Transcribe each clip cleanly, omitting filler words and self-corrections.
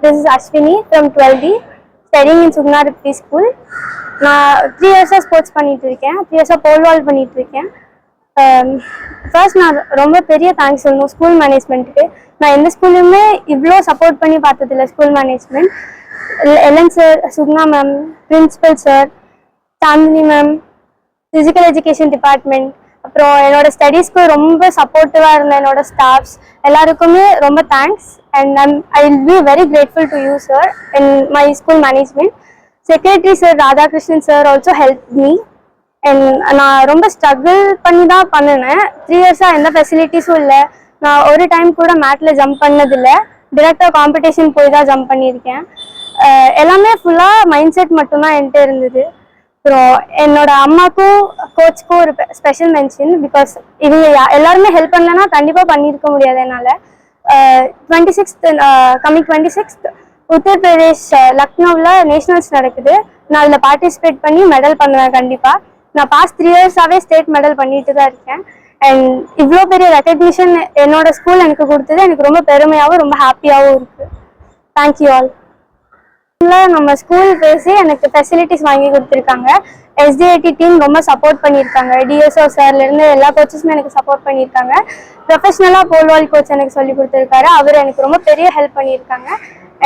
This is Ashwini from 12D, studying in Sugnar Preschool. நான் 3 years sports பண்ணிட்டு இருக்கேன். 3 years போல் வால் பண்ணிட்டு இருக்கேன். ஃபர்ஸ்ட் நான் ரொம்ப பெரிய தேங்க்ஸ் சொல்லணும் ஸ்கூல் மேனேஜ்மெண்ட்டுக்கு. நான் எந்த ஸ்கூல்லையுமே இவ்வளோ சப்போர்ட் பண்ணி பார்த்ததில்ல school management. L N sir, Sukna ma'am, principal sir, Chandini ma'am, physical education department, அப்புறம் என்னோட ஸ்டடீஸ்க்கு ரொம்ப சப்போர்ட்டிவாக இருந்த என்னோட ஸ்டாஃப்ஸ் எல்லாருக்குமே ரொம்ப thanks. And I will be very grateful to you sir in my school management. Secretary sir Radhakrishnan sir also help me. And நான் ரொம்ப ஸ்ட்ரகிள் பண்ணி தான் பண்ணினேன். 3 years எந்த ஃபெசிலிட்டிஸும் இல்லை. நான் ஒரு டைம் கூட மேட்டில் ஜம்ப் பண்ணதில்லை. டிரெக்டாக காம்படிஷன் போய் தான் ஜம்ப் பண்ணியிருக்கேன். எல்லாமே ஃபுல்லாக மைண்ட் செட் மட்டும்தான் என்கிட்ட இருந்தது. அப்புறம் என்னோட அம்மாக்கும் கோச்சுக்கும் ஒரு ஸ்பெஷல் மென்ஷன். பிகாஸ் இவங்க எல்லாருமே ஹெல்ப் பண்ணலன்னா கண்டிப்பாக பண்ணியிருக்க முடியாது என்னால். 26th கம்மிங் 26th உத்தரப்பிரதேஷ் லக்னோவில் நேஷனல்ஸ் நடக்குது. நான் அதில் பார்ட்டிசிபேட் பண்ணி மெடல் பண்ணுவேன் கண்டிப்பாக. நான் பாஸ்ட் 3 years ஸ்டேட் மெடல் பண்ணிட்டு தான் இருக்கேன். அண்ட் இவ்வளோ பெரிய ரெக்கக்னிஷன் என்னோட ஸ்கூல் எனக்கு கொடுத்தது எனக்கு ரொம்ப பெருமையாகவும் ரொம்ப ஹாப்பியாகவும் இருக்குது. Thank you all. நம்ம ஸ்கூல் பேசி எனக்கு ஃபெசிலிட்டிஸ் வாங்கி கொடுத்துருக்காங்க. எஸ்டிஐடி டீம் ரொம்ப சப்போர்ட் பண்ணியிருக்காங்க. டிஎஸ்ஓ சார்லேருந்து எல்லா கோச்சஸுமே எனக்கு சப்போர்ட் பண்ணியிருக்காங்க. ப்ரொஃபஷ்னலாக போல்வால் கோச் எனக்கு சொல்லி கொடுத்துருக்காரு. அவர் எனக்கு ரொம்ப பெரிய ஹெல்ப் பண்ணியிருக்காங்க.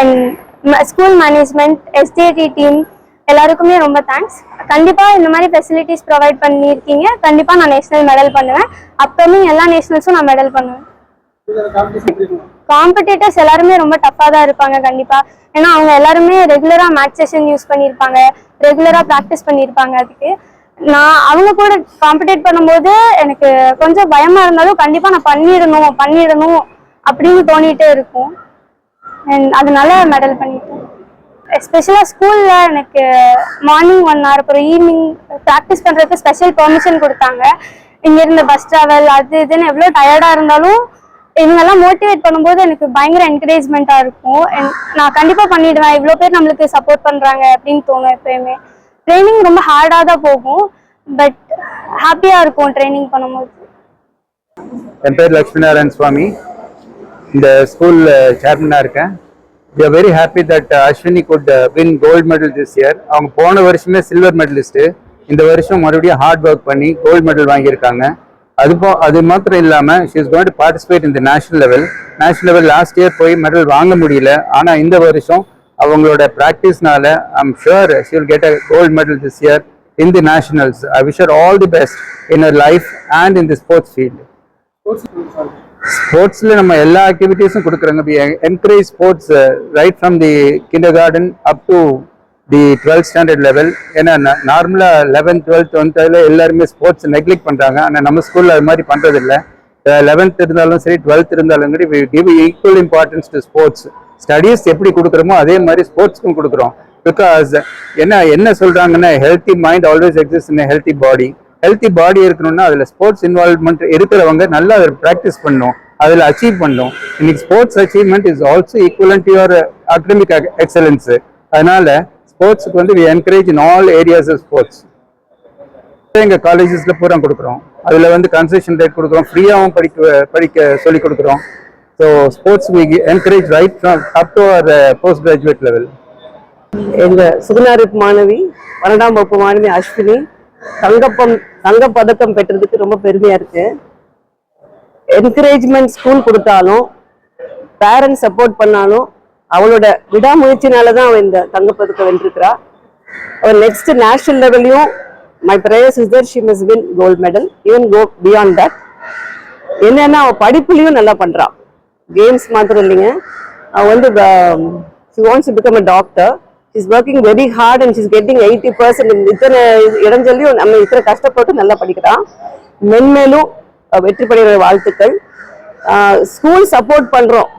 And school management, STID team எல்லாருக்குமே ரொம்ப தேங்க்ஸ். கண்டிப்பாக இந்த மாதிரி ஃபெசிலிட்டிஸ் ப்ரொவைட் பண்ணியிருக்கீங்க. கண்டிப்பாக நான் நேஷனல் மெடல் பண்ணுவேன். அப்கமிங் எல்லா நேஷனல்ஸும் நான் மெடல் பண்ணுவேன். காம்படிட்டர்ஸ் எல்லாருமே ரொம்ப டஃப்பாக தான் இருப்பாங்க கண்டிப்பாக. ஏன்னா அவங்க எல்லாருமே ரெகுலராக மேட்ச் செஷன் யூஸ் பண்ணியிருப்பாங்க, ரெகுலராக ப்ராக்டிஸ் பண்ணியிருப்பாங்க. அதுக்கு நான் அவங்க கூட காம்படிட் பண்ணும்போது எனக்கு கொஞ்சம் பயமாக இருந்தாலும் கண்டிப்பாக நான் பண்ணிடணும் அப்படின்னு தோணிகிட்டே இருக்கும். அண்ட் அதனால மெடல் பண்ணிட்டேன். எஸ்பெஷலாக ஸ்கூலில் எனக்கு மார்னிங் 1 hour அப்புறம் ஈவினிங் ப்ராக்டிஸ் பண்ணுறதுக்கு ஸ்பெஷல் பெர்மிஷன் கொடுத்தாங்க. இங்கேருந்து பஸ் ட்ராவல் அது இதுன்னு எவ்வளோ டயர்டாக இருந்தாலும் இவங்கெல்லாம் மோட்டிவேட் பண்ணும்போது எனக்கு பயங்கர என்கரேஜ்மெண்ட்டாக இருக்கும். நான் கண்டிப்பாக பண்ணிடுவேன், இவ்வளோ பேர் நம்மளுக்கு சப்போர்ட் பண்ணுறாங்க அப்படின்னு தோணும். எப்பயுமே ட்ரைனிங் ரொம்ப ஹார்டாக தான் போகும், பட் ஹாப்பியாக இருக்கும் ட்ரைனிங் பண்ணும்போது. என் பேர் லட்சுமி நாராயண் சுவாமி. இந்த ஸ்கூல் சேர்மனாக இருக்கேன். We are very happy that Ashwini could win gold medal this year. அவங்க போன வருஷமே சில்வர் மெடலிஸ்ட்டு. இந்த வருஷம் மறுபடியும் ஹார்ட் ஒர்க் பண்ணி கோல்டு மெடல் வாங்கியிருக்காங்க. அது மாத்திரம் இல்லாமல் she is going to participate in the national level last year போய் மெடல் வாங்க முடியல. ஆனால் இந்த வருஷம் அவங்களோட ப்ராக்டிஸ்னால I'm sure she will get a gold medal this year in the nationals. I wish her all the best in her life and in the sports field. ஸ்போர்ட்ஸில் நம்ம எல்லா ஆக்டிவிட்டீஸும் கொடுக்குறாங்க. We encourage sports right from the kindergarten up to the 12th standard level. ஏன்னா நார்மலாக 11th 12th 12th எல்லாருமே sports neglect பண்ணுறாங்க. ஆனால் நம்ம ஸ்கூலில் அது மாதிரி பண்ணுறதில்ல. 11th இருந்தாலும் சரி 12th இருந்தாலும் சரி we give equal importance to sports. Studies எப்படி கொடுக்குறோமோ அதே மாதிரி ஸ்போர்ட்ஸ்க்கும் கொடுக்குறோம். பிகாஸ் என்ன சொல்கிறாங்கன்னா healthy mind always exist in healthy body. Healthy body இருக்கணும்னா அதில் ஸ்போர்ட்ஸ் இன்வால்வ்மெண்ட் இருக்கிறவங்க நல்லா அதை ப்ராக்டிஸ் பண்ணணும், அதில் அச்சீவ் பண்ணணும். இன்னைக்கு sports achievement is also equivalent to your academic excellence. அதனால ஸ்போர்ட்ஸுக்கு வந்து we encourage in all areas of sports. எங்கள் காலேஜஸில் பூரா கொடுக்குறோம். அதில் வந்து கன்செஷன் ரேட் கொடுக்குறோம், ஃப்ரீயாகவும் படிக்க சொல்லி கொடுக்குறோம். So sports we encourage right from up to our post graduate level. எங்கள் சுகுணார் மாணவி 12ஆம் வகுப்பு மாணவி அஸ்வினி தங்கப்பதக்கம் பெற்றதுக்கு ரொம்ப பெருமையா இருக்கு. என்கரேஜ்மெண்ட் ஸ்கூல் கொடுத்தாலும் பேரண்ட்ஸ் சப்போர்ட் பண்ணாலும் அவளோட விடாமுயற்சினாலதான் அவள் இந்த தங்கப்பதக்கம் வென்றிருக்கிறா. அவள் நெக்ஸ்ட் நேஷனல் லெவல்லையும் my prayers is that she must win gold medal, even go beyond that. என்னன்னா அவள் படிப்புலையும் நல்லா பண்றா. கேம்ஸ் மாத்திரம் இல்லைங்க, அவள் வந்து she wants to become a doctor. She's working very hard and she's getting 80%. இத்தனை இடஞ்சொல்லியும் நம்ம இத்தனை கஷ்டப்பட்டு நல்லா படிக்கிறான். மென்மேலும் வெற்றி பெறுகிற வாழ்த்துக்கள். ஸ்கூல் சப்போர்ட் பண்றோம்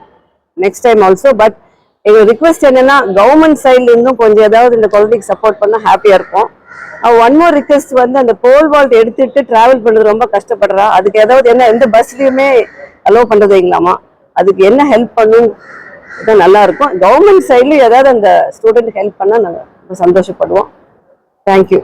நெக்ஸ்ட் டைம் ஆல்சோ. பட் எங்க ரிக்வெஸ்ட் என்னன்னா கவர்மெண்ட் சைட்ல இருந்தும் கொஞ்சம் ஏதாவது இந்த குழந்தைக்கு சப்போர்ட் பண்ணா ஹாப்பியா இருக்கும். ஒன் மோர் ரிக்வெஸ்ட் வந்து அந்த போல் வால்ட் எடுத்துட்டு டிராவல் பண்றது ரொம்ப கஷ்டப்படுறா. அதுக்கு ஏதாவது எந்த பஸ்லயுமே அலோவ் பண்றது இல்லைங்களாமா. அதுக்கு என்ன ஹெல்ப் பண்ணும் நல்லா இருக்கும். கவர்மெண்ட் சைட்ல ஏதாவது அந்த ஸ்டூடெண்ட் ஹெல்ப் பண்ணா நாங்கள் சந்தோஷப்படுவோம். தேங்க்யூ.